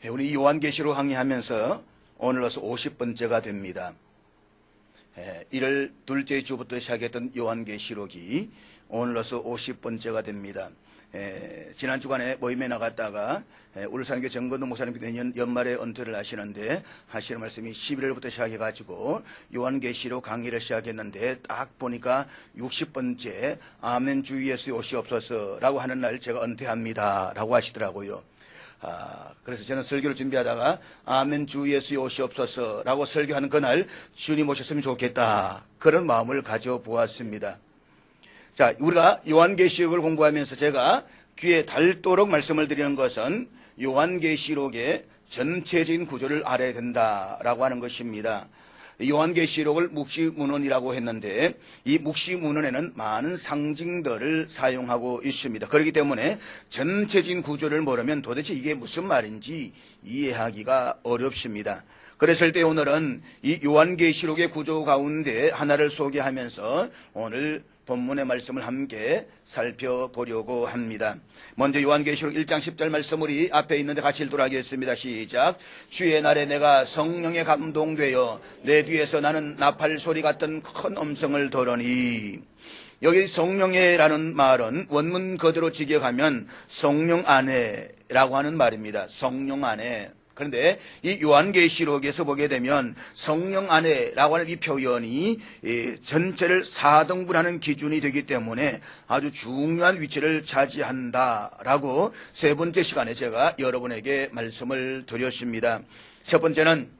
우리 요한계시록 항해하면서 오늘로서 50번째가 됩니다. 1월 둘째 주부터 시작했던 요한계시록이 오늘로서 50번째가 됩니다. 지난 주간에 모임에 나갔다가 울산교 정건도 목사님께서 내년 연말에 은퇴를 하시는데 하시는 말씀이 11월부터 시작해가지고 요한계시록 강의를 시작했는데 딱 보니까 60번째 아멘 주 예수 오시옵소서라고 하는 날 제가 은퇴합니다 라고 하시더라고요. 그래서 저는 설교를 준비하다가 아멘 주 예수 오시옵소서 라고 설교하는 그날 주님 오셨으면 좋겠다 그런 마음을 가져보았습니다. 자, 우리가 요한계시록을 공부하면서 제가 귀에 닳도록 말씀을 드리는 것은 요한계시록의 전체적인 구조를 알아야 된다라고 하는 것입니다. 요한계시록을 묵시문헌이라고 했는데 이 묵시문헌에는 많은 상징들을 사용하고 있습니다. 그렇기 때문에 전체적인 구조를 모르면 도대체 이게 무슨 말인지 이해하기가 어렵습니다. 그랬을 때 오늘은 이 요한계시록의 구조 가운데 하나를 소개하면서 오늘 본문의 말씀을 함께 살펴보려고 합니다. 먼저 요한계시록 1장 10절 말씀 우리 앞에 있는데 같이 읽도록 하겠습니다. 시작. 주의 날에 내가 성령에 감동되어 내 뒤에서 나는 나팔 소리 같은 큰 음성을 들으니, 여기 성령에라는 말은 원문 그대로 직역하면 성령 안에라고 하는 말입니다. 성령 안에. 그런데 이 요한계시록에서 보게 되면 성령 안에라고 하는 이 표현이 전체를 4등분하는 기준이 되기 때문에 아주 중요한 위치를 차지한다라고 세 번째 시간에 제가 여러분에게 말씀을 드렸습니다. 첫 번째는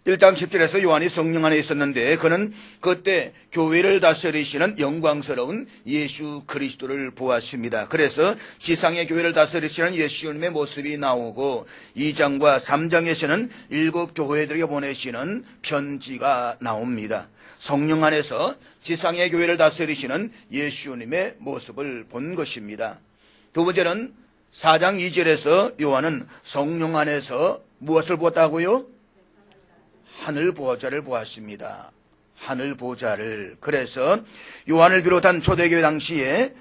1장 10절에서 요한이 성령 안에 있었는데 그는 그때 교회를 다스리시는 영광스러운 예수 그리스도를 보았습니다. 그래서 지상의 교회를 다스리시는 예수님의 모습이 나오고 2장과 3장에서는 7 교회들에게 보내시는 편지가 나옵니다. 성령 안에서 지상의 교회를 다스리시는 예수님의 모습을 본 것입니다. 두 번째는 4장 2절에서 요한은 성령 안에서 무엇을 보았다고요? 하늘 보좌를 보았습니다. 하늘 보좌를. 그래서 요한을 비롯한 초대교회 당시에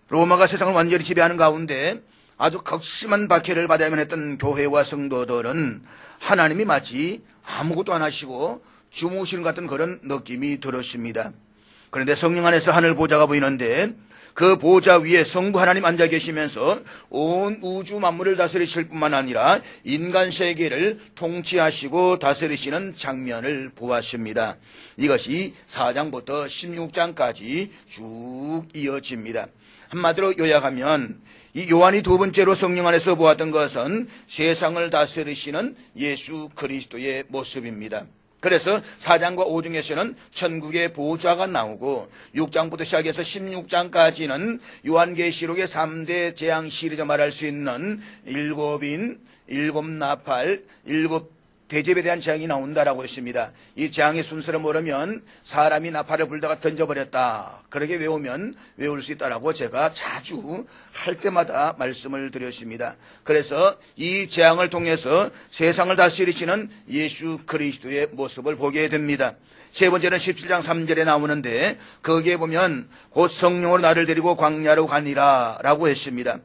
로마가 세상을 완전히 지배하는 가운데 아주 극심한 박해를 받아야만 했던 교회와 성도들은 하나님이 마치 아무것도 안 하시고 주무시는 것 같은 그런 느낌이 들었습니다. 그런데 성령 안에서 하늘 보좌가 보이는데 그 보좌 위에 성부 하나님 앉아 계시면서 온 우주 만물을 다스리실 뿐만 아니라 인간 세계를 통치하시고 다스리시는 장면을 보았습니다. 이것이 4장부터 16장까지 쭉 이어집니다. 한마디로 요약하면 이 요한이 두 번째로 성령 안에서 보았던 것은 세상을 다스리시는 예수 그리스도의 모습입니다. 그래서 4장과 5장에서는 천국의 보좌가 나오고 6장부터 시작해서 16장까지는 요한계시록의 3대 재앙 시리즈 말할 수 있는 7인, 7나팔, 7대접에 대한 재앙이 나온다라고 했습니다. 이 재앙의 순서를 모르면 사람이 나팔을 불다가 던져버렸다. 그렇게 외우면 외울 수 있다라고 제가 자주 할 때마다 말씀을 드렸습니다. 그래서 이 재앙을 통해서 세상을 다스리시는 예수 그리스도의 모습을 보게 됩니다. 세 번째는 17장 3절에 나오는데 거기에 보면 곧 성령으로 나를 데리고 광야로 가니라 라고 했습니다.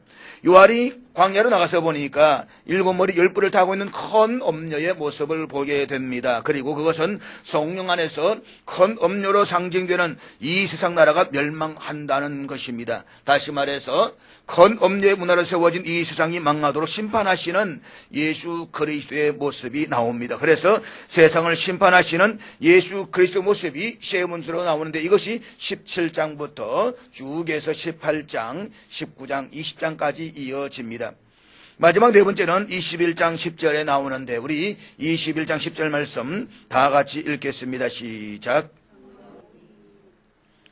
요한이 광야로 나가서 보니까 7머리 10뿔을 타고 있는 큰 엄녀의 모습을 보게 됩니다. 그리고 그것은 성령 안에서 큰 엄녀로 상징되는 이 세상 나라가 멸망한다는 것입니다. 다시 말해서 큰 엄녀의 문화로 세워진 이 세상이 망하도록 심판하시는 예수 그리스도의 모습이 나옵니다. 그래서 세상을 심판하시는 예수 그리스도의 모습이 시험문서로 나오는데 이것이 17장부터 쭉 해서 18장, 19장, 20장까지 이어집니다. 마지막 네 번째는 21장 10절에 나오는데 우리 21장 10절 말씀 다 같이 읽겠습니다. 시작.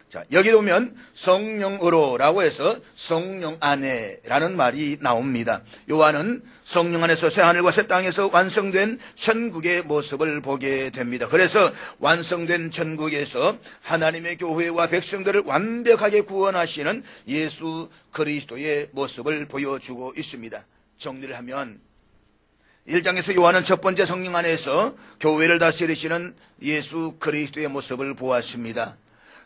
자, 여기 보면 성령으로라고 해서 성령 안에라는 말이 나옵니다. 요한은 성령 안에서 새하늘과 새 땅에서 완성된 천국의 모습을 보게 됩니다. 그래서 완성된 천국에서 하나님의 교회와 백성들을 완벽하게 구원하시는 예수 그리스도의 모습을 보여주고 있습니다. 정리를 하면 1장에서 요한은 첫 번째 성령 안에서 교회를 다스리시는 예수 그리스도의 모습을 보았습니다.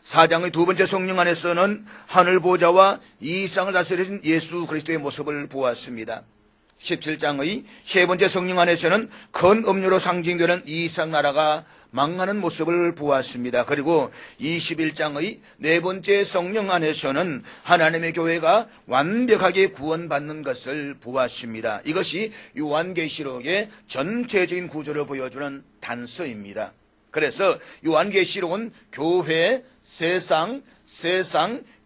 4장의 두 번째 성령 안에서는 하늘 보좌와 이 세상을 다스리신 예수 그리스도의 모습을 보았습니다. 17장의 세 번째 성령 안에서는 큰 음료로 상징되는 이스라엘 나라가 망하는 모습을 보았습니다. 그리고 21장의 네 번째 성령 안에서는 하나님의 교회가 완벽하게 구원받는 것을 보았습니다. 이것이 요한계시록의 전체적인 구조를 보여주는 단서입니다. 그래서 요한계시록은 교회, 세상,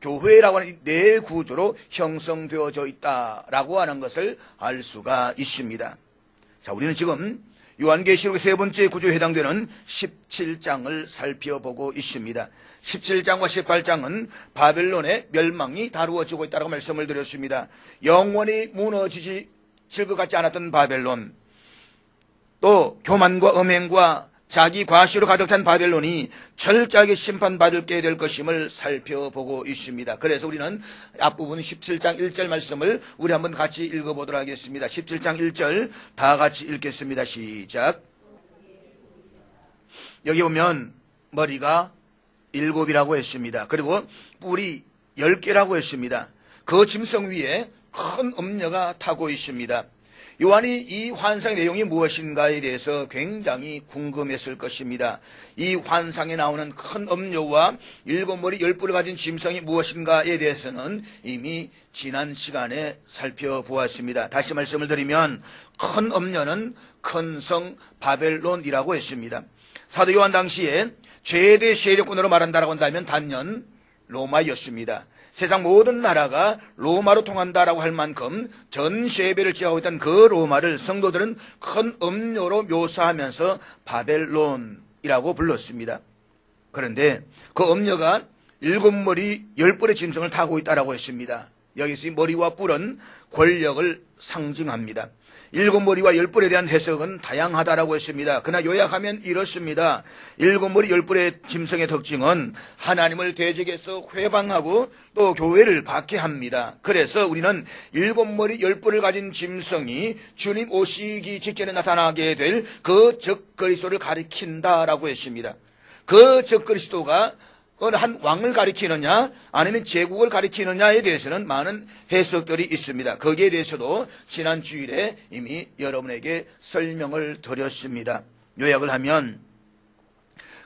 교회라고 하는 네 구조로 형성되어져 있다라고 하는 것을 알 수가 있습니다. 자, 우리는 지금 요한계시록의 세 번째 구조에 해당되는 17장을 살펴보고 있습니다. 17장과 18장은 바벨론의 멸망이 다루어지고 있다고 말씀을 드렸습니다. 영원히 무너지질 것 같지 않았던 바벨론, 또 교만과 음행과 자기 과시로 가득 찬 바벨론이 철저하게 심판받게 될 것임을 살펴보고 있습니다. 그래서 우리는 앞부분 17장 1절 말씀을 우리 한번 같이 읽어보도록 하겠습니다. 17장 1절 다 같이 읽겠습니다. 시작. 여기 보면 머리가 7이라고 했습니다. 그리고 뿔이 10개라고 했습니다. 그 짐승 위에 큰 음녀가 타고 있습니다. 요한이 이 환상의 내용이 무엇인가에 대해서 굉장히 궁금했을 것입니다. 이 환상에 나오는 큰 음녀와 7머리 10뿔을 가진 짐승이 무엇인가에 대해서는 이미 지난 시간에 살펴보았습니다. 다시 말씀을 드리면 큰 음녀는 큰 성 바벨론이라고 했습니다. 사도 요한 당시에 최대 세력군으로 말한다라고 한다면 단연 로마였습니다. 세상 모든 나라가 로마로 통한다라고 할 만큼 전 세배를 지하고 있던 그 로마를 성도들은 큰 음료로 묘사하면서 바벨론이라고 불렀습니다. 그런데 그 음료가 7머리 10뿔의 짐승을 타고 있다라고 했습니다. 여기서 이 머리와 뿔은 권력을 상징합니다. 7머리와 10뿔에 대한 해석은 다양하다라고 했습니다. 그러나 요약하면 이렇습니다. 7머리 10뿔의 짐승의 특징은 하나님을 대적해서 회방하고 또 교회를 박해합니다. 그래서 우리는 7머리 10뿔을 가진 짐승이 주님 오시기 직전에 나타나게 될 그 적그리스도를 가리킨다라고 했습니다. 그 적그리스도가 어느 한 왕을 가리키느냐 아니면 제국을 가리키느냐에 대해서는 많은 해석들이 있습니다. 거기에 대해서도 지난 주일에 이미 여러분에게 설명을 드렸습니다. 요약을 하면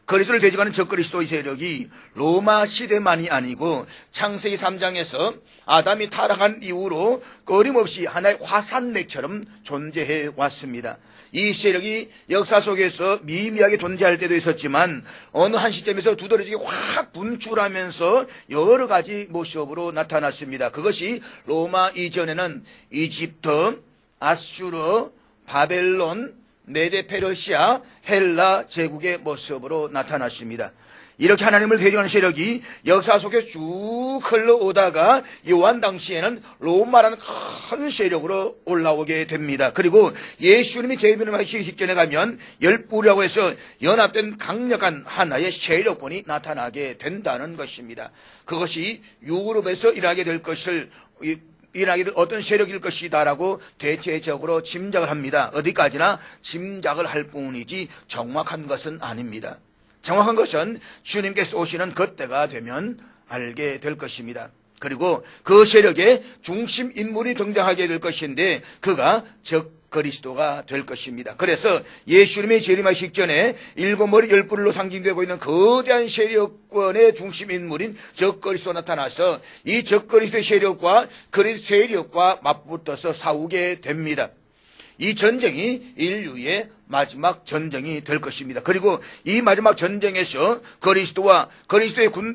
그리스도를 대적하는 적그리스도의 세력이 로마 시대만이 아니고 창세기 3장에서 아담이 타락한 이후로 끊임없이 하나의 화산맥처럼 존재해 왔습니다. 이 세력이 역사 속에서 미미하게 존재할 때도 있었지만 어느 한 시점에서 두드러지게 확 분출하면서 여러 가지 모습으로 나타났습니다. 그것이 로마 이전에는 이집트, 아수르, 바벨론, 메데 페르시아, 헬라 제국의 모습으로 나타났습니다. 이렇게 하나님을 대적하는 세력이 역사 속에 쭉 흘러오다가 요한 당시에는 로마라는 큰 세력으로 올라오게 됩니다. 그리고 예수님이 재림하시기 직전에 가면 10뿔이라고 해서 연합된 강력한 하나의 세력군이 나타나게 된다는 것입니다. 그것이 유럽에서 일하게 될 것을 일하기를 어떤 세력일 것이다라고 대체적으로 짐작을 합니다. 어디까지나 짐작을 할 뿐이지 정확한 것은 아닙니다. 정확한 것은 주님께서 오시는 그때가 되면 알게 될 것입니다. 그리고 그 세력의 중심 인물이 등장하게 될 것인데 그가 적그리스도가 될 것입니다. 그래서 예수님이 재림하시기 전에 7머리 10뿔로 상징되고 있는 거대한 세력권의 중심 인물인 적그리스도가 나타나서 이 적그리스도의 세력과 그리스도 세력과 맞붙어서 싸우게 됩니다. 이 전쟁이 인류의 마지막 전쟁이 될 것입니다. 그리고 이 마지막 전쟁에서 그리스도와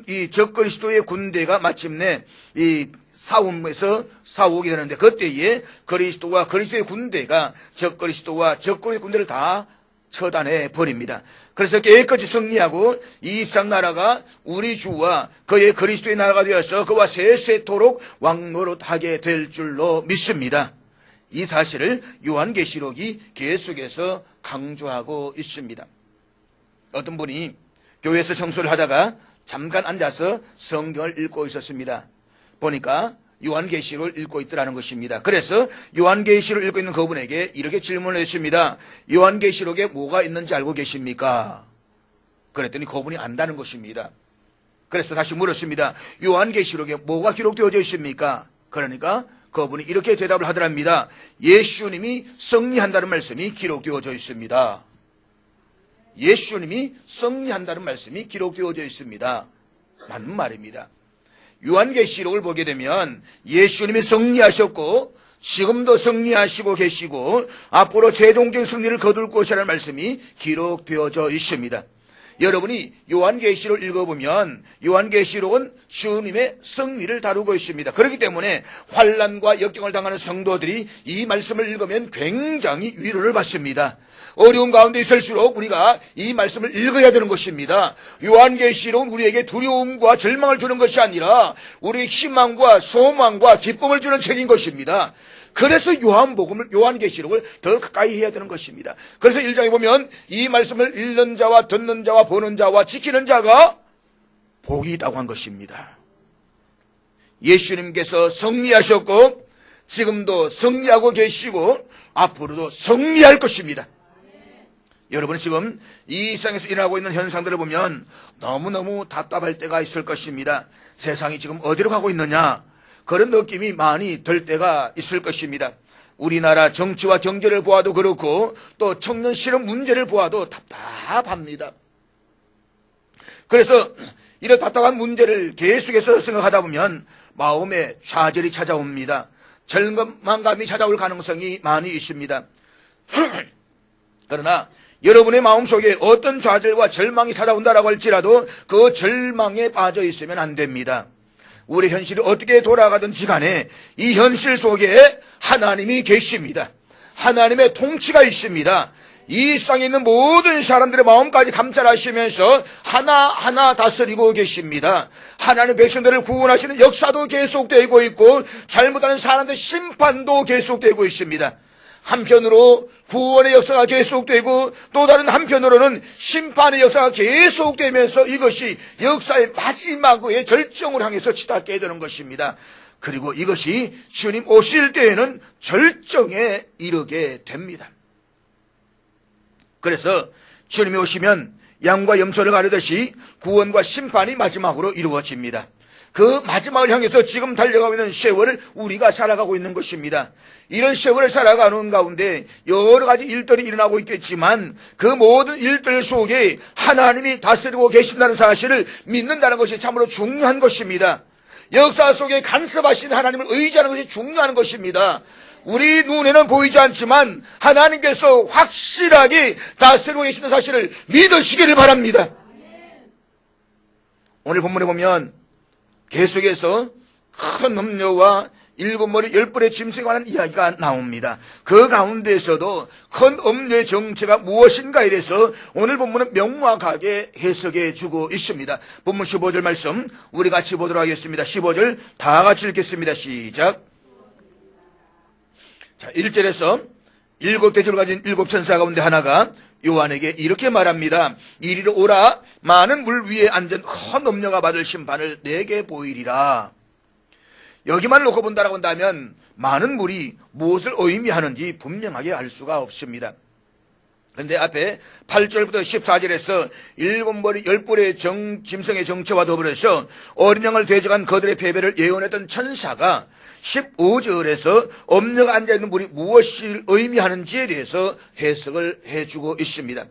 이 적그리스도의 군대가 마침내 이 싸움에서 싸우게 되는데 그때에 그리스도와 그리스도의 군대가 적그리스도와 적그리스도의 군대를 다 처단해 버립니다. 그래서 깨끗이 승리하고 이 세상 나라가 우리 주와 그의 그리스도의 나라가 되어서 그와 세세토록 왕노릇하게 될 줄로 믿습니다. 이 사실을 요한계시록이 계속해서 강조하고 있습니다. 어떤 분이 교회에서 청소를 하다가 잠깐 앉아서 성경을 읽고 있었습니다. 보니까 요한계시록을 읽고 있더라는 것입니다. 그래서 요한계시록을 읽고 있는 그분에게 이렇게 질문을 했습니다. 요한계시록에 뭐가 있는지 알고 계십니까? 그랬더니 그분이 안다는 것입니다. 그래서 다시 물었습니다. 요한계시록에 뭐가 기록되어져 있습니까? 그러니까 그분이 이렇게 대답을 하더랍니다. 예수님이 승리한다는 말씀이 기록되어져 있습니다. 예수님이 승리한다는 말씀이 기록되어져 있습니다. 맞는 말입니다. 요한계시록을 보게 되면 예수님이 승리하셨고 지금도 승리하시고 계시고 앞으로 최종적인 승리를 거둘 것이라는 말씀이 기록되어져 있습니다. 여러분이 요한계시록을 읽어보면 요한계시록은 주님의 승리를 다루고 있습니다. 그렇기 때문에 환난과 역경을 당하는 성도들이 이 말씀을 읽으면 굉장히 위로를 받습니다. 어려운 가운데 있을수록 우리가 이 말씀을 읽어야 되는 것입니다. 요한계시록은 우리에게 두려움과 절망을 주는 것이 아니라 우리에게 희망과 소망과 기쁨을 주는 책인 것입니다. 그래서 요한계시록을 더 가까이 해야 되는 것입니다. 그래서 1장에 보면 이 말씀을 읽는 자와 듣는 자와 보는 자와 지키는 자가 복이 있다고 한 것입니다. 예수님께서 승리하셨고 지금도 승리하고 계시고 앞으로도 승리할 것입니다. 여러분은 지금 이 세상에서 일어나고 있는 현상들을 보면 너무너무 답답할 때가 있을 것입니다. 세상이 지금 어디로 가고 있느냐, 그런 느낌이 많이 들 때가 있을 것입니다. 우리나라 정치와 경제를 보아도 그렇고 또 청년 실업 문제를 보아도 답답합니다. 그래서 이런 답답한 문제를 계속해서 생각하다 보면 마음에 좌절이 찾아옵니다. 절망감이 찾아올 가능성이 많이 있습니다. 그러나 여러분의 마음속에 어떤 좌절과 절망이 찾아온다라고 할지라도 그 절망에 빠져 있으면 안 됩니다. 우리 현실이 어떻게 돌아가든지 간에 이 현실 속에 하나님이 계십니다. 하나님의 통치가 있습니다. 이 세상에 있는 모든 사람들의 마음까지 감찰하시면서 하나하나 다스리고 계십니다. 하나님 백성들을 구원하시는 역사도 계속되고 있고 잘못하는 사람들 심판도 계속되고 있습니다. 한편으로 구원의 역사가 계속되고 또 다른 한편으로는 심판의 역사가 계속되면서 이것이 역사의 마지막의 절정을 향해서 치닫게 되는 것입니다. 그리고 이것이 주님 오실 때에는 절정에 이르게 됩니다. 그래서 주님이 오시면 양과 염소를 가르듯이 구원과 심판이 마지막으로 이루어집니다. 그 마지막을 향해서 지금 달려가고 있는 세월을 우리가 살아가고 있는 것입니다. 이런 세월을 살아가는 가운데 여러 가지 일들이 일어나고 있겠지만 그 모든 일들 속에 하나님이 다스리고 계신다는 사실을 믿는다는 것이 참으로 중요한 것입니다. 역사 속에 간섭하신 하나님을 의지하는 것이 중요한 것입니다. 우리 눈에는 보이지 않지만 하나님께서 확실하게 다스리고 계시는 사실을 믿으시기를 바랍니다. 오늘 본문에 보면 계속해서 큰 음녀와 7머리 10뿔의 짐승에 관한 이야기가 나옵니다. 그 가운데에서도 큰 음녀의 정체가 무엇인가에 대해서 오늘 본문은 명확하게 해석해 주고 있습니다. 본문 15절 말씀 우리 같이 보도록 하겠습니다. 15절 다 같이 읽겠습니다. 시작. 자, 1절에서 7대접을 가진 7천사 가운데 하나가 요한에게 이렇게 말합니다. 이리로 오라. 많은 물 위에 앉은 큰 음녀가 받을 심판을 내게 보이리라. 여기만 놓고 본다라고 한다면 많은 물이 무엇을 의미하는지 분명하게 알 수가 없습니다. 그런데 앞에 8절부터 14절에서 7머리 10뿔의 짐승의 정체와 더불어서 어린 양을 대적한 그들의 패배를 예언했던 천사가 15절에서 음녀가 앉아있는 물이 무엇을 의미하는지에 대해서 해석을 해주고 있습니다.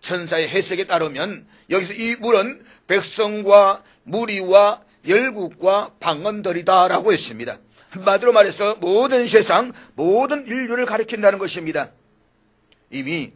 천사의 해석에 따르면 여기서 이 물은 백성과 무리와 열국과 방언들이다라고 했습니다. 한마디로 말해서 모든 세상, 모든 인류를 가리킨다는 것입니다. 이미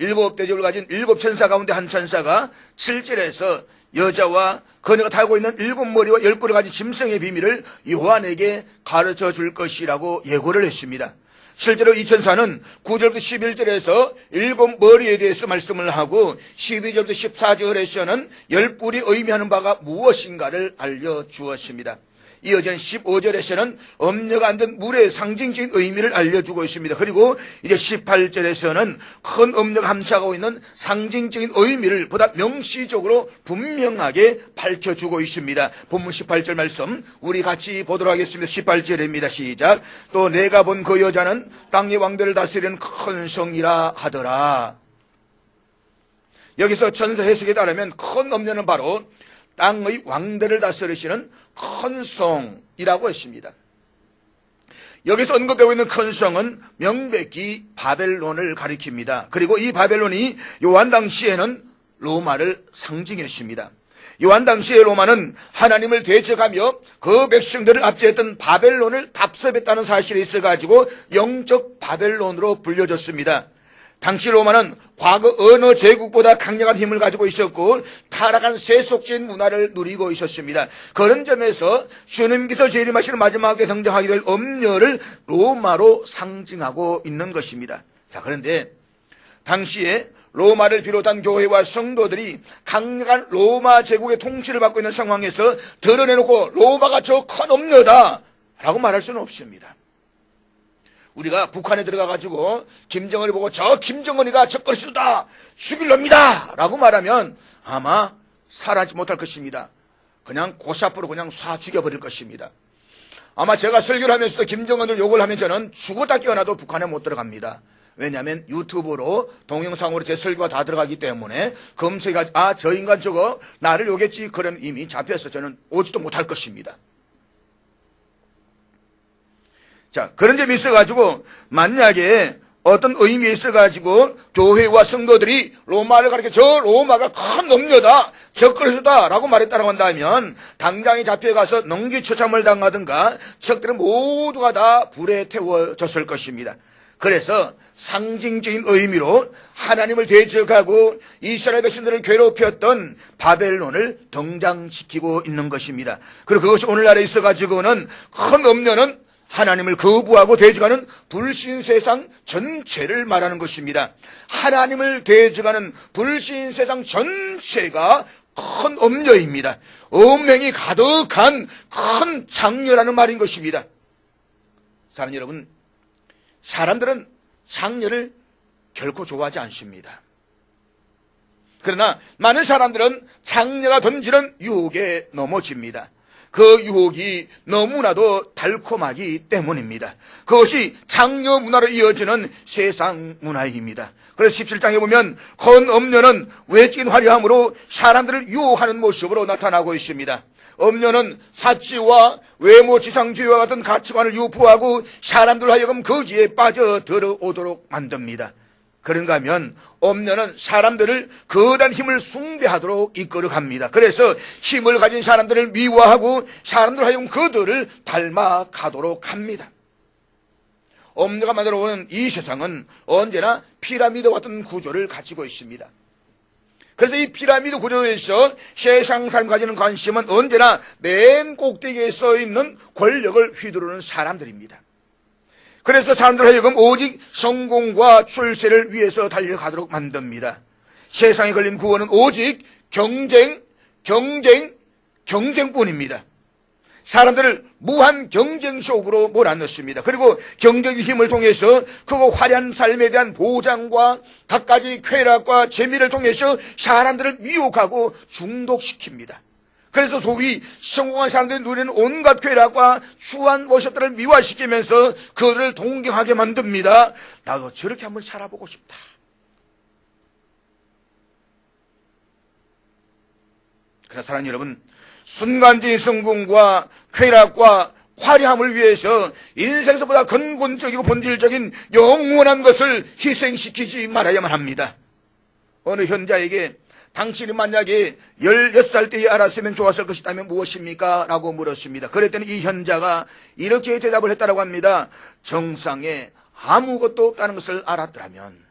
7대접을 가진 7천사 가운데 한 천사가 7절에서 여자와 그녀가 타고 있는 7머리와 10뿔을 가진 짐승의 비밀을 요한에게 가르쳐 줄 것이라고 예고를 했습니다. 실제로 이 천사는 9절부터 11절에서 7머리에 대해서 말씀을 하고 12절부터 14절에서는 10뿔이 의미하는 바가 무엇인가를 알려주었습니다. 이어진 15절에서는 음녀가 앉은 물의 상징적인 의미를 알려주고 있습니다. 그리고 이제 18절에서는 큰 음녀가 함축하고 있는 상징적인 의미를 보다 명시적으로 분명하게 밝혀주고 있습니다. 본문 18절 말씀 우리 같이 보도록 하겠습니다. 18절입니다. 시작. 또 내가 본 그 여자는 땅의 왕들을 다스리는 큰 성이라 하더라. 여기서 천사 해석에 따르면 큰 음녀는 바로 땅의 왕들을 다스리시는 큰 성이라고 했습니다. 여기서 언급되고 있는 큰 성은 명백히 바벨론을 가리킵니다. 그리고 이 바벨론이 요한 당시에는 로마를 상징했습니다. 요한 당시의 로마는 하나님을 대적하며 그 백성들을 압제했던 바벨론을 답습했다는 사실이 있어가지고 영적 바벨론으로 불려졌습니다. 당시 로마는 과거 어느 제국보다 강력한 힘을 가지고 있었고 타락한 세속적인 문화를 누리고 있었습니다. 그런 점에서 주님께서 재림하시는 마지막 때 등장하게 될 엄녀를 로마로 상징하고 있는 것입니다. 자, 그런데 당시에 로마를 비롯한 교회와 성도들이 강력한 로마 제국의 통치를 받고 있는 상황에서 드러내놓고 로마가 저 큰 엄녀다 라고 말할 수는 없습니다. 우리가 북한에 들어가가지고 김정은을 보고 저 김정은이가 적그리스도다 죽일 놈이다 라고 말하면 아마 살아지 못할 것입니다. 그냥 고사포로 그냥 쏴 죽여버릴 것입니다. 아마 제가 설교를 하면서도 김정은을 욕을 하면 저는 죽었다 깨어나도 북한에 못 들어갑니다. 왜냐하면 유튜브로 동영상으로 제 설교가 다 들어가기 때문에 검색이 저 인간 저거 나를 욕했지 그런 이미 잡혀서 저는 오지도 못할 것입니다. 자, 그런 점이 있어가지고 만약에 어떤 의미에 있어가지고 교회와 성도들이 로마를 가리켜 저 로마가 큰 엄녀다 적그리스도다 라고 말했다고 한다면 당장에 잡혀가서 능기처참을 당하든가 적들은 모두가 다 불에 태워졌을 것입니다. 그래서 상징적인 의미로 하나님을 대적하고 이스라엘 백성들을 괴롭혔던 바벨론을 등장시키고 있는 것입니다. 그리고 그것이 오늘날에 있어가지고는 큰 엄녀는 하나님을 거부하고 대적하는 불신 세상 전체를 말하는 것입니다. 하나님을 대적하는 불신 세상 전체가 큰 엄녀입니다. 음행이 가득한 큰 장녀라는 말인 것입니다. 사랑하는 여러분, 사람들은 장녀를 결코 좋아하지 않습니다. 그러나 많은 사람들은 장녀가 던지는 유혹에 넘어집니다. 그 유혹이 너무나도 달콤하기 때문입니다. 그것이 장녀 문화로 이어지는 세상 문화입니다. 그래서 17장에 보면 큰 엄녀는 외적인 화려함으로 사람들을 유혹하는 모습으로 나타나고 있습니다. 엄녀는 사치와 외모 지상주의와 같은 가치관을 유포하고 사람들 하여금 거기에 빠져들어오도록 만듭니다. 그런가 하면 엄녀는 사람들을 거대한 힘을 숭배하도록 이끌어갑니다. 그래서 힘을 가진 사람들을 미워하고 사람들 하여금 그들을 닮아가도록 합니다. 엄녀가 만들어오는 이 세상은 언제나 피라미드 같은 구조를 가지고 있습니다. 그래서 이 피라미드 구조에서 세상 삶 가지는 관심은 언제나 맨 꼭대기에 써있는 권력을 휘두르는 사람들입니다. 그래서 사람들 하여금 오직 성공과 출세를 위해서 달려가도록 만듭니다. 세상에 걸린 구원은 오직 경쟁뿐입니다. 사람들을 무한 경쟁 속으로 몰아넣습니다. 그리고 경쟁의 힘을 통해서 그 화려한 삶에 대한 보장과 갖가지 쾌락과 재미를 통해서 사람들을 미혹하고 중독시킵니다. 그래서 소위 성공한 사람들이 누리는 온갖 쾌락과 추한 모습들을 미화시키면서 그들을 동경하게 만듭니다. 나도 저렇게 한번 살아보고 싶다. 그러나 사랑하는 여러분, 순간적인 성공과 쾌락과 화려함을 위해서 인생에서보다 근본적이고 본질적인 영원한 것을 희생시키지 말아야만 합니다. 어느 현자에게 당신이 만약에 16살 때에 알았으면 좋았을 것이라면 무엇입니까? 라고 물었습니다. 그랬더니 이 현자가 이렇게 대답을 했다고 합니다. 정상에 아무것도 없다는 것을 알았더라면,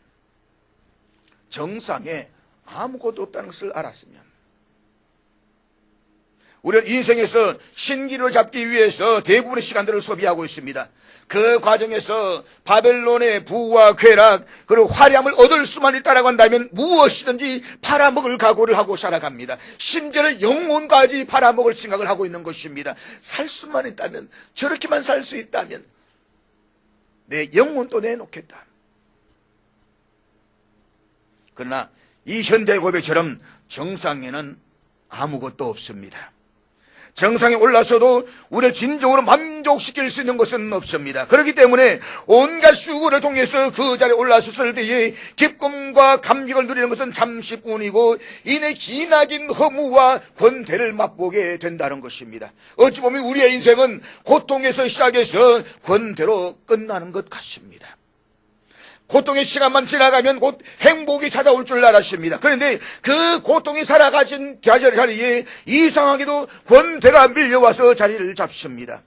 정상에 아무것도 없다는 것을 알았으면, 우리는 인생에서 신기를 잡기 위해서 대부분의 시간들을 소비하고 있습니다. 그 과정에서 바벨론의 부와 쾌락 그리고 화려함을 얻을 수만 있다라고 한다면 무엇이든지 팔아먹을 각오를 하고 살아갑니다. 심지어는 영혼까지 팔아먹을 생각을 하고 있는 것입니다. 살 수만 있다면, 저렇게만 살 수 있다면 내 영혼도 내놓겠다. 그러나 이 현대의 고백처럼 정상에는 아무것도 없습니다. 정상에 올라서도 우리를 진정으로 만족시킬 수 있는 것은 없습니다. 그렇기 때문에 온갖 수고를 통해서 그 자리에 올라섰을 때에 기쁨과 감격을 누리는 것은 잠시뿐이고 이내 기나긴 허무와 권태를 맛보게 된다는 것입니다. 어찌 보면 우리의 인생은 고통에서 시작해서 권태로 끝나는 것 같습니다. 고통의 시간만 지나가면 곧 행복이 찾아올 줄 알았습니다. 그런데 그 고통이 살아가진 자리에 이상하게도 권태가 밀려와서 자리를 잡습니다.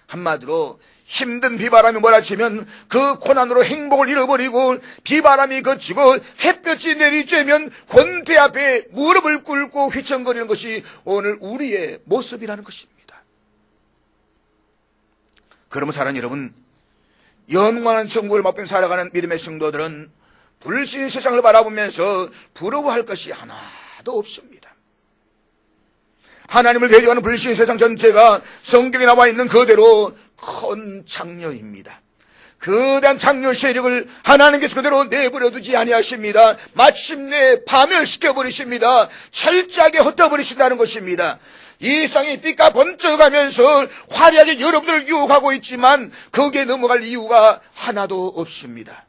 한마디로 힘든 비바람이 몰아치면 그 고난으로 행복을 잃어버리고 비바람이 그치고 햇볕이 내리쬐면 권태 앞에 무릎을 꿇고 휘청거리는 것이 오늘 우리의 모습이라는 것입니다. 그러면 사랑하는 여러분, 영원한 천국을 맛보며 살아가는 믿음의 성도들은 불신 세상을 바라보면서 부러워할 것이 하나도 없습니다. 하나님을 대적하는 불신 세상 전체가 성경에 나와 있는 그대로 큰 장녀입니다. 거대한 장녀 세력을 하나님께서 그대로 내버려 두지 아니하십니다. 마침내 파멸시켜버리십니다. 철저하게 흩어버리신다는 것입니다. 이 세상이 빛과 번쩍하면서 화려하게 여러분들을 유혹하고 있지만 거기에 넘어갈 이유가 하나도 없습니다.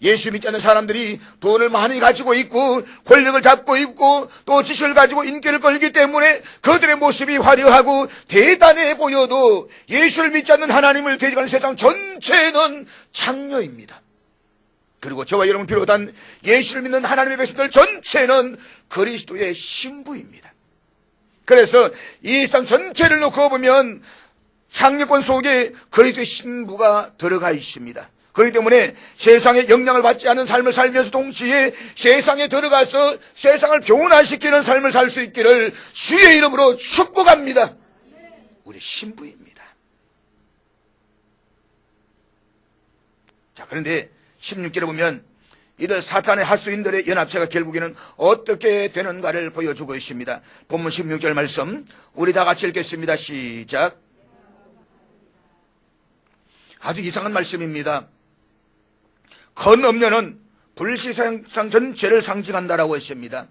예수 믿지 않는 사람들이 돈을 많이 가지고 있고 권력을 잡고 있고 또 지식을 가지고 인기를 끌기 때문에 그들의 모습이 화려하고 대단해 보여도 예수를 믿지 않는 하나님을 대적하는 세상 전체는 장녀입니다. 그리고 저와 여러분 비롯한 예수를 믿는 하나님의 백성들 전체는 그리스도의 신부입니다. 그래서 이 세상 전체를 놓고 보면 장녀권 속에 그리스도의 신부가 들어가 있습니다. 그렇기 때문에 세상에 영향을 받지 않은 삶을 살면서 동시에 세상에 들어가서 세상을 변화시키는 삶을 살 수 있기를 주의 이름으로 축복합니다. 우리 신부입니다. 자, 그런데 16절에 보면 이들 사탄의 하수인들의 연합체가 결국에는 어떻게 되는가를 보여주고 있습니다. 본문 16절 말씀 우리 다 같이 읽겠습니다. 시작. 아주 이상한 말씀입니다. 큰 음녀는 불시세상 전체를 상징한다라고 했습니다.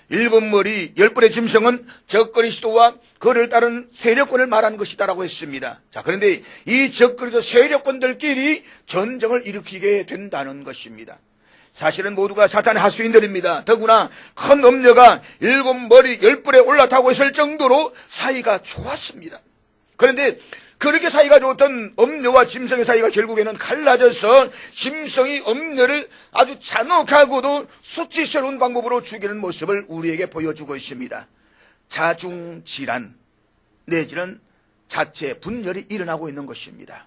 일곱 머리 열 뿔의 짐승은 적그리스도와 그를 따른 세력권을 말하는 것이다라고 했습니다. 자, 그런데 이 적그리스도 세력권들끼리 전쟁을 일으키게 된다는 것입니다. 사실은 모두가 사탄의 하수인들입니다. 더구나 큰 음녀가 일곱 머리 열 뿔에 올라타고 있을 정도로 사이가 좋았습니다. 그런데 그렇게 사이가 좋던 음녀와 짐승의 사이가 결국에는 갈라져서 짐승이 음녀를 아주 잔혹하고도 수치스러운 방법으로 죽이는 모습을 우리에게 보여주고 있습니다. 자중질환 내지는 자체 분열이 일어나고 있는 것입니다.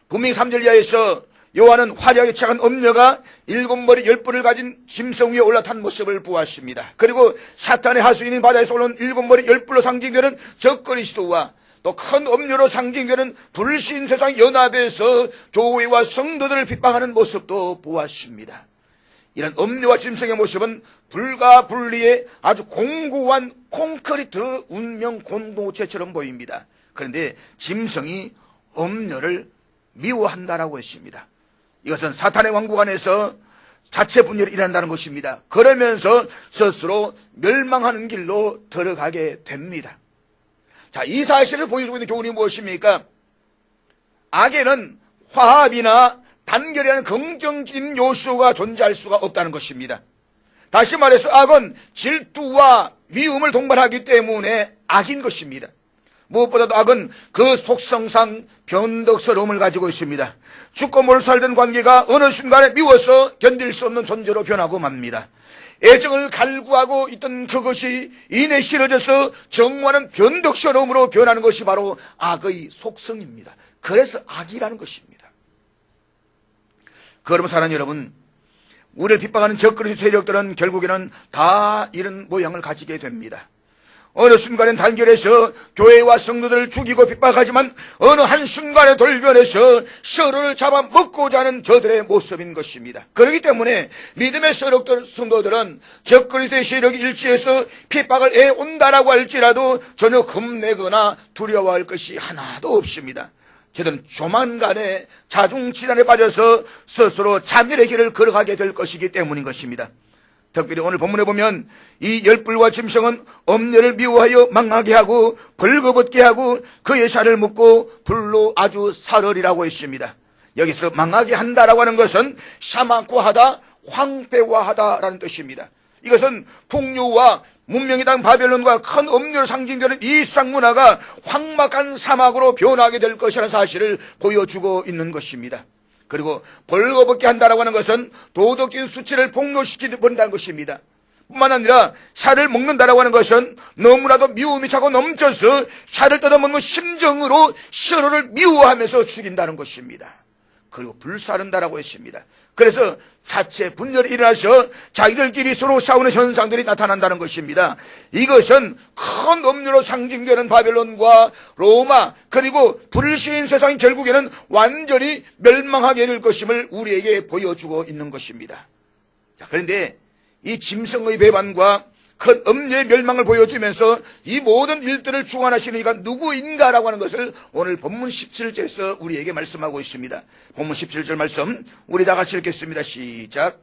분명히 3절 이하에서 요한은 화려하게 착한 음녀가 일곱 머리 열 뿔을 가진 짐승 위에 올라탄 모습을 보았습니다. 그리고 사탄의 하수인인 바다에서 올라온 일곱 머리 열 뿔로 상징되는 적그리스도와 또 큰 음료로 상징되는 불신 세상 연합에서 교회와 성도들을 핍박하는 모습도 보았습니다. 이런 음료와 짐승의 모습은 불과 분리의 아주 공고한 콘크리트 운명 공동체처럼 보입니다. 그런데 짐승이 음료를 미워한다라고 했습니다. 이것은 사탄의 왕국 안에서 자체 분열이 일어난다는 것입니다. 그러면서 스스로 멸망하는 길로 들어가게 됩니다. 자, 이 사실을 보여주고 있는 교훈이 무엇입니까? 악에는 화합이나 단결이라는 긍정적인 요소가 존재할 수가 없다는 것입니다. 다시 말해서 악은 질투와 미움을 동반하기 때문에 악인 것입니다. 무엇보다도 악은 그 속성상 변덕스러움을 가지고 있습니다. 죽고 몰살된 관계가 어느 순간에 미워서 견딜 수 없는 존재로 변하고 맙니다. 애정을 갈구하고 있던 그것이 이내 싫어져서 정화는 변덕스러움으로 변하는 것이 바로 악의 속성입니다. 그래서 악이라는 것입니다. 그러면 사랑하는 여러분, 우리를 핍박하는 적그리스도 세력들은 결국에는 다 이런 모양을 가지게 됩니다. 어느 순간엔 단결해서 교회와 성도들을 죽이고 핍박하지만 어느 한순간에 돌변해서 서로를 잡아먹고자 하는 저들의 모습인 것입니다. 그렇기 때문에 믿음의 성도들은 적그리스도의 세력이 일치해서 핍박을 해온다라고 할지라도 전혀 겁내거나 두려워할 것이 하나도 없습니다. 저들은 조만간에 자중질환에 빠져서 스스로 자멸의 길을 걸어가게 될 것이기 때문인 것입니다. 특별히 오늘 본문에 보면 이 열불과 짐승은 엄녀를 미워하여 망하게 하고 벌거벗게 하고 그의 살을 묶고 불로 아주 살으리라고 했습니다. 여기서 망하게 한다라고 하는 것은 사막화하다, 황폐화하다라는 뜻입니다. 이것은 풍요와 문명의 당 바벨론과 큰 엄녀로 상징되는 이 쌍문화가 황막한 사막으로 변하게 될 것이라는 사실을 보여주고 있는 것입니다. 그리고 벌거벗게 한다라고 하는 것은 도덕적인 수치를 폭로시키는 것입니다. 뿐만 아니라 살을 먹는다라고 하는 것은 너무나도 미움이 차고 넘쳐서 살을 뜯어먹는 심정으로 서로를 미워하면서 죽인다는 것입니다. 그리고 불사른다라고 했습니다. 그래서 자체 분열이 일어나서 자기들끼리 서로 싸우는 현상들이 나타난다는 것입니다. 이것은 큰 엄류로 상징되는 바벨론과 로마 그리고 불신 세상이 결국에는 완전히 멸망하게 될 것임을 우리에게 보여주고 있는 것입니다. 자, 그런데 이 짐승의 배반과 큰 엄녀의 멸망을 보여주면서 이 모든 일들을 주관하시는 이가 누구인가라고 하는 것을 오늘 본문 17절에서 우리에게 말씀하고 있습니다. 본문 17절 말씀 우리 다 같이 읽겠습니다. 시작.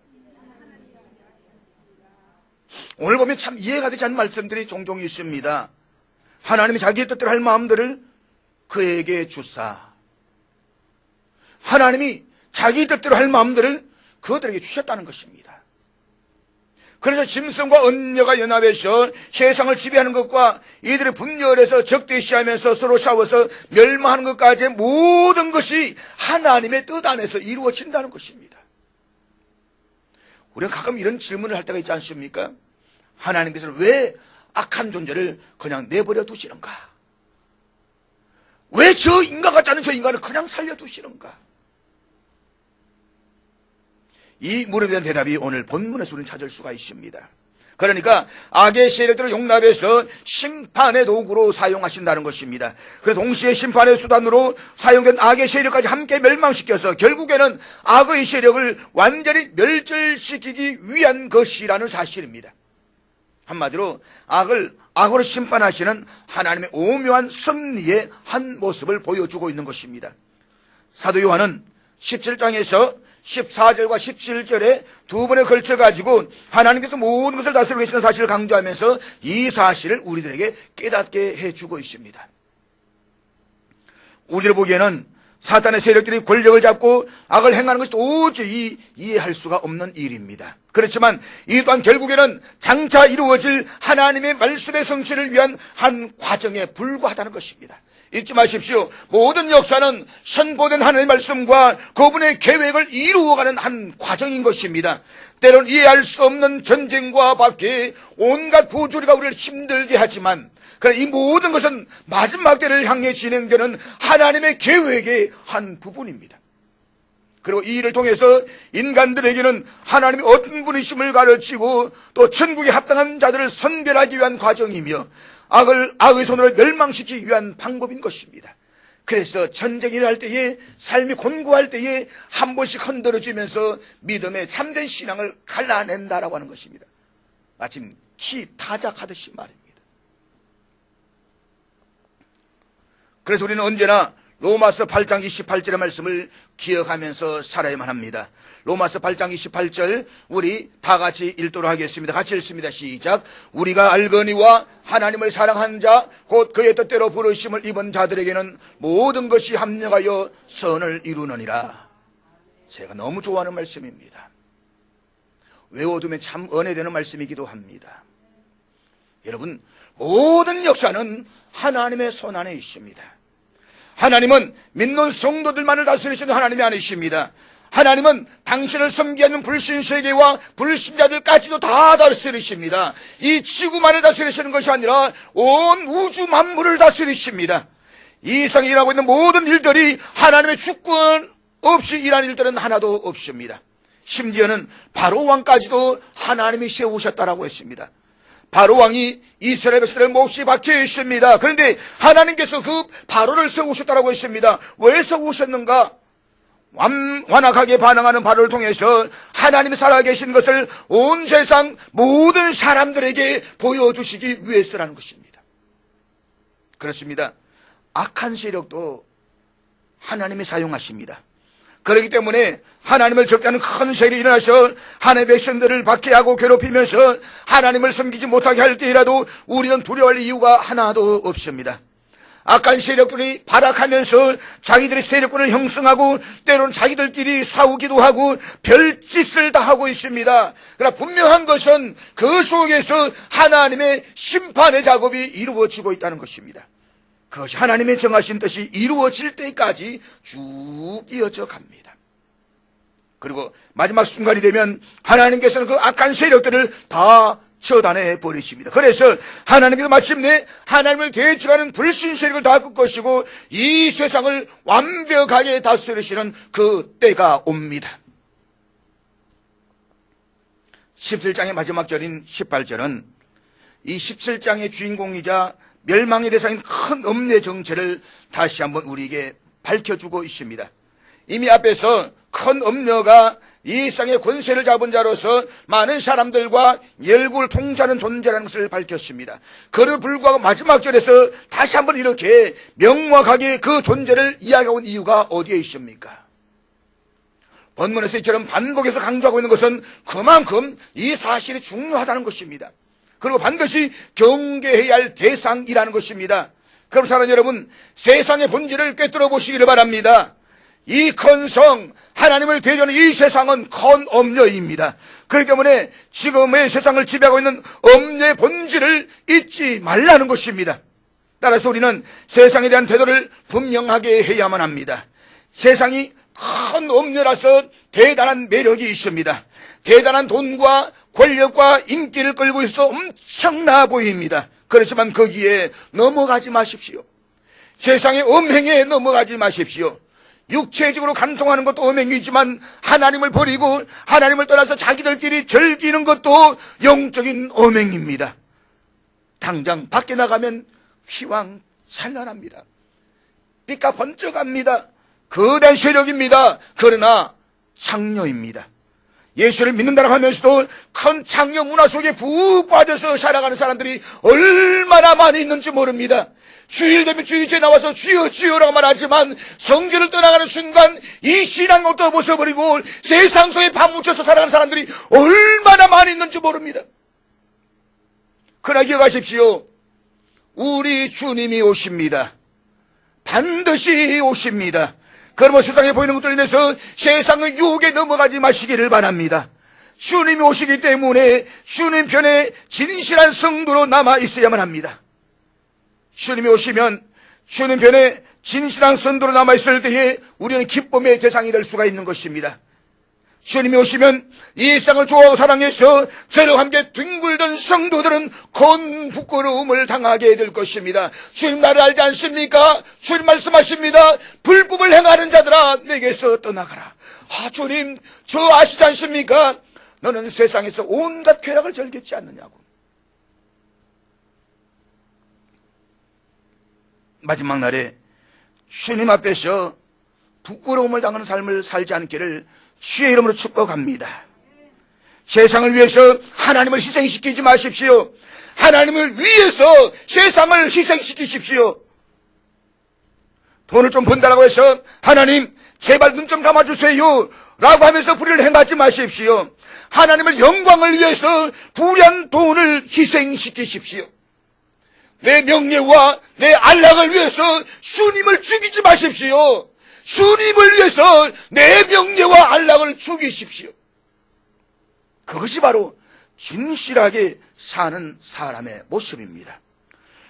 오늘 보면 참 이해가 되지 않는 말씀들이 종종 있습니다. 하나님이 자기의 뜻대로 할 마음들을 그에게 주사, 하나님이 자기 뜻대로 할 마음들을 그들에게 주셨다는 것입니다. 그래서 짐승과 언녀가 연합해서 세상을 지배하는 것과 이들의 분열해서 적대시하면서 서로 싸워서 멸망하는 것까지의 모든 것이 하나님의 뜻 안에서 이루어진다는 것입니다. 우리는 가끔 이런 질문을 할 때가 있지 않습니까? 하나님께서는 왜 악한 존재를 그냥 내버려 두시는가? 왜 저 인간 같지 않은 저 인간을 그냥 살려두시는가? 이 물음에 대한 대답이 오늘 본문에서 우리는 찾을 수가 있습니다. 그러니까 악의 세력들을 용납해서 심판의 도구로 사용하신다는 것입니다. 그래서 동시에 심판의 수단으로 사용된 악의 세력까지 함께 멸망시켜서 결국에는 악의 세력을 완전히 멸절시키기 위한 것이라는 사실입니다. 한마디로 악으로 심판하시는 하나님의 오묘한 섭리의 한 모습을 보여주고 있는 것입니다. 사도 요한은 17장에서 14절과 17절에 두 번에 걸쳐가지고 하나님께서 모든 것을 다스리고 계시는 사실을 강조하면서 이 사실을 우리들에게 깨닫게 해주고 있습니다. 우리들 보기에는 사탄의 세력들이 권력을 잡고 악을 행하는 것이 도저히 이해할 수가 없는 일입니다. 그렇지만 이 또한 결국에는 장차 이루어질 하나님의 말씀의 성취를 위한 한 과정에 불과하다는 것입니다. 잊지 마십시오. 모든 역사는 선포된 하나님의 말씀과 그분의 계획을 이루어가는 한 과정인 것입니다. 때론 이해할 수 없는 전쟁과 밖에 온갖 부조리가 우리를 힘들게 하지만 그러나 이 모든 것은 마지막 때를 향해 진행되는 하나님의 계획의 한 부분입니다. 그리고 이 일을 통해서 인간들에게는 하나님이 어떤 분이심을 가르치고 또 천국에 합당한 자들을 선별하기 위한 과정이며 악의 손으로 멸망시키기 위한 방법인 것입니다. 그래서 전쟁이 일어날 때에 삶이 곤고할 때에 한 번씩 흔들어주면서 믿음의 참된 신앙을 갈라낸다라고 하는 것입니다. 마침 키 타작하듯이 말입니다. 그래서 우리는 언제나 로마서 8장 28절의 말씀을 기억하면서 살아야만 합니다. 로마서 8장 28절 우리 다 같이 읽도록 하겠습니다. 같이 읽습니다. 시작. 우리가 알거니와 하나님을 사랑한 자 곧 그의 뜻대로 부르심을 입은 자들에게는 모든 것이 합력하여 선을 이루느니라. 제가 너무 좋아하는 말씀입니다. 외워두면 참 은혜되는 말씀이기도 합니다. 여러분, 모든 역사는 하나님의 손 안에 있습니다. 하나님은 믿는 성도들만을 다스리시는 하나님이 아니십니다. 하나님은 당신을 섬기는 불신세계와 불신자들까지도 다 다스리십니다. 이 지구만을 다스리시는 것이 아니라 온 우주 만물을 다스리십니다. 이 세상에 일하고 있는 모든 일들이 하나님의 주권 없이 일하는 일들은 하나도 없습니다. 심지어는 바로 왕까지도 하나님이 세우셨다라고 했습니다. 바로 왕이 이스라엘 백성들의 몫이 박혀 있습니다. 그런데 하나님께서 그 바로를 세우셨다라고 했습니다. 왜 세우셨는가? 완악하게 반응하는 바로를 통해서 하나님이 살아계신 것을 온 세상 모든 사람들에게 보여주시기 위해서라는 것입니다. 그렇습니다. 악한 세력도 하나님이 사용하십니다. 그렇기 때문에 하나님을 적대하는 큰 세력이 일어나서 하나님의 백성들을 박해하고 괴롭히면서 하나님을 섬기지 못하게 할 때라도 우리는 두려워할 이유가 하나도 없습니다. 악한 세력들이 발악하면서 자기들의 세력권을 형성하고 때로는 자기들끼리 싸우기도 하고 별짓을 다 하고 있습니다. 그러나 분명한 것은 그 속에서 하나님의 심판의 작업이 이루어지고 있다는 것입니다. 그것이 하나님의 정하신 뜻이 이루어질 때까지 쭉 이어져 갑니다. 그리고 마지막 순간이 되면 하나님께서는 그 악한 세력들을 다 처단해 버리십니다. 그래서 하나님께서 마침내 하나님을 대적하는 불신 세력을 다 꺾으시고 이 세상을 완벽하게 다스리시는 그 때가 옵니다. 17장의 마지막 절인 18절은 이 17장의 주인공이자 멸망의 대상인 큰 음녀 정체를 다시 한번 우리에게 밝혀주고 있습니다. 이미 앞에서 큰 음녀가 이 세상의 권세를 잡은 자로서 많은 사람들과 열국을 통치하는 존재라는 것을 밝혔습니다. 그럼에도 불구하고 마지막 절에서 다시 한번 이렇게 명확하게 그 존재를 이야기하고 있는 이유가 어디에 있습니까? 본문에서 이처럼 반복해서 강조하고 있는 것은 그만큼 이 사실이 중요하다는 것입니다. 그리고 반드시 경계해야 할 대상이라는 것입니다. 그럼 사랑하는 여러분, 세상의 본질을 꿰뚫어 보시기를 바랍니다. 이 큰 성, 하나님을 대적하는 이 세상은 큰 엄녀입니다. 그렇기 때문에 지금의 세상을 지배하고 있는 엄녀의 본질을 잊지 말라는 것입니다. 따라서 우리는 세상에 대한 태도를 분명하게 해야만 합니다. 세상이 큰 엄녀라서 대단한 매력이 있습니다. 대단한 돈과 권력과 인기를 끌고 있어 엄청나 보입니다. 그렇지만 거기에 넘어가지 마십시오. 세상의 음행에 넘어가지 마십시오. 육체적으로 간통하는 것도 음행이지만 하나님을 버리고 하나님을 떠나서 자기들끼리 즐기는 것도 영적인 음행입니다. 당장 밖에 나가면 휘황찬란합니다. 빛과 번쩍합니다. 거대한 세력입니다. 그러나 창녀입니다. 예수를 믿는다고 하면서도 큰 창녀 문화 속에 푹 빠져서 살아가는 사람들이 얼마나 많이 있는지 모릅니다. 주일 되면 주일째 나와서 주여 주여라고 말하지만 성전을 떠나가는 순간 이 신앙부터 벗어버리고 세상 속에 파묻혀서 살아가는 사람들이 얼마나 많이 있는지 모릅니다. 그러나 기억하십시오. 우리 주님이 오십니다. 반드시 오십니다. 그러면 세상에 보이는 것들로 인해서 세상의 유혹에 넘어가지 마시기를 바랍니다. 주님이 오시기 때문에 주님 편에 진실한 성도로 남아 있어야만 합니다. 주님이 오시면 주님 편에 진실한 성도로 남아 있을 때에 우리는 기쁨의 대상이 될 수가 있는 것입니다. 주님이 오시면 이 세상을 좋아하고 사랑해서 저와 함께 뒹굴던 성도들은 큰 부끄러움을 당하게 될 것입니다. 주님 나를 알지 않습니까? 주님 말씀하십니다. 불법을 행하는 자들아 내게서 떠나가라. 주님 저 아시지 않습니까? 너는 세상에서 온갖 쾌락을 즐겼지 않느냐고. 마지막 날에 주님 앞에서 부끄러움을 당하는 삶을 살지 않기를 주의 이름으로 축복합니다. 세상을 위해서 하나님을 희생시키지 마십시오. 하나님을 위해서 세상을 희생시키십시오. 돈을 좀 번다라고 해서 하나님 제발 눈 좀 감아주세요 라고 하면서 불의를 행하지 마십시오. 하나님을 영광을 위해서 부유한 돈을 희생시키십시오. 내 명예와 내 안락을 위해서 주님을 죽이지 마십시오. 주님을 위해서 내 명예와 안락을 죽이십시오. 그것이 바로 진실하게 사는 사람의 모습입니다.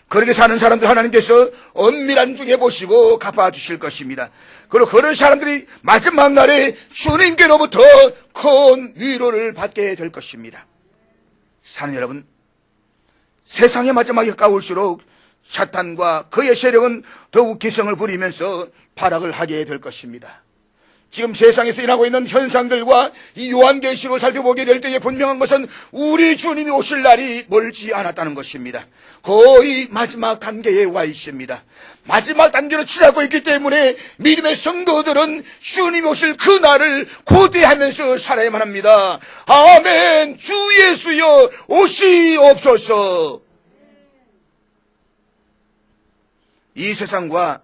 그렇게 사는 사람들 하나님께서 엄밀한 중에 보시고 갚아주실 것입니다. 그리고 그런 사람들이 마지막 날에 주님께로부터 큰 위로를 받게 될 것입니다. 사는 여러분, 세상의 마지막이 가까울수록 사탄과 그의 세력은 더욱 기성을 부리면서 발악을 하게 될 것입니다. 지금 세상에서 일어나고 있는 현상들과 이 요한계시록을 살펴보게 될 때에 분명한 것은 우리 주님이 오실 날이 멀지 않았다는 것입니다. 거의 마지막 단계에 와 있습니다. 마지막 단계로 치닫고 있기 때문에 믿음의 성도들은 주님이 오실 그 날을 고대하면서 살아야만 합니다. 아멘. 주 예수여 오시옵소서. 이 세상과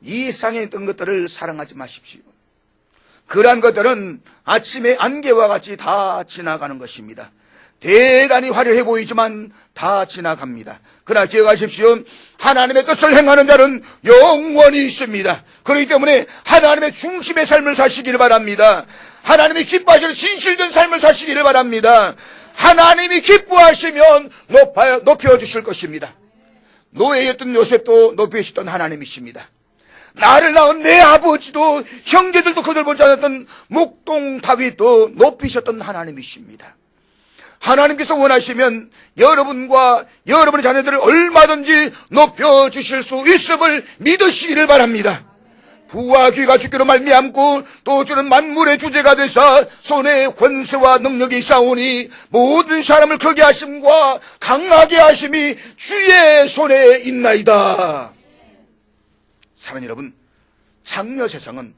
이 세상에 있던 것들을 사랑하지 마십시오. 그러한 것들은 아침의 안개와 같이 다 지나가는 것입니다. 대단히 화려해 보이지만 다 지나갑니다. 그러나 기억하십시오. 하나님의 뜻을 행하는 자는 영원히 있습니다. 그렇기 때문에 하나님의 중심의 삶을 사시기를 바랍니다. 하나님이 기뻐하시는 진실된 삶을 사시기를 바랍니다. 하나님이 기뻐하시면 높여주실 것입니다. 노예였던 요셉도 높이시던 하나님이십니다. 나를 낳은 내 아버지도 형제들도 그들 보지 않았던 목동 다윗도 높이셨던 하나님이십니다. 하나님께서 원하시면 여러분과 여러분의 자녀들을 얼마든지 높여주실 수 있음을 믿으시기를 바랍니다. 부와 귀가 주기로 말미암고 또 주는 만물의 주제가 되사 손에 권세와 능력이 있사오니 모든 사람을 크게 하심과 강하게 하심이 주의 손에 있나이다. 사랑하는 여러분, 장래 세상은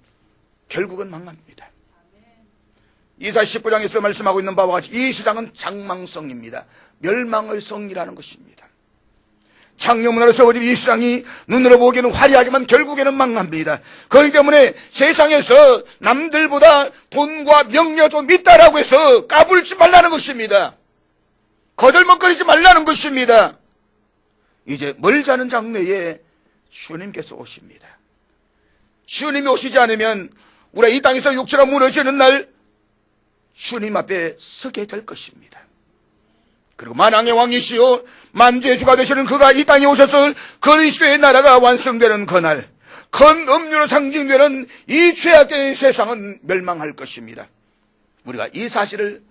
결국은 망합니다. 이사 19장에서 말씀하고 있는 바와 같이 이 세상은 장망성입니다. 멸망의 성이라는 것입니다. 창녀문화로 세워진 이 세상이 눈으로 보기에는 화려하지만 결국에는 망합니다. 그렇기 때문에 세상에서 남들보다 돈과 명예가 좀 있다라고 해서 까불지 말라는 것입니다. 거들먹거리지 말라는 것입니다. 이제 멀지 않은 장래에 주님께서 오십니다. 주님이 오시지 않으면 우리가 이 땅에서 육체가 무너지는 날 주님 앞에 서게 될 것입니다. 그리고 만왕의 왕이시오 만주의 주가 되시는 그가 이 땅에 오셔서 그리스도의 나라가 완성되는 그날, 큰 음료로 상징되는 이 죄악된 세상은 멸망할 것입니다. 우리가 이 사실을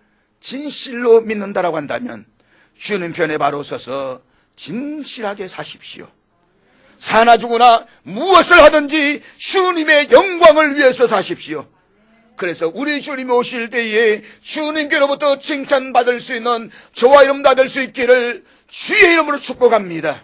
진실로 믿는다라고 한다면 주님 편에 바로 서서 진실하게 사십시오. 사나 죽으나 무엇을 하든지 주님의 영광을 위해서 사십시오. 그래서 우리 주님이 오실 때에 주님께로부터 칭찬받을 수 있는 저와 여러분 다 될 수 있기를 주의 이름으로 축복합니다.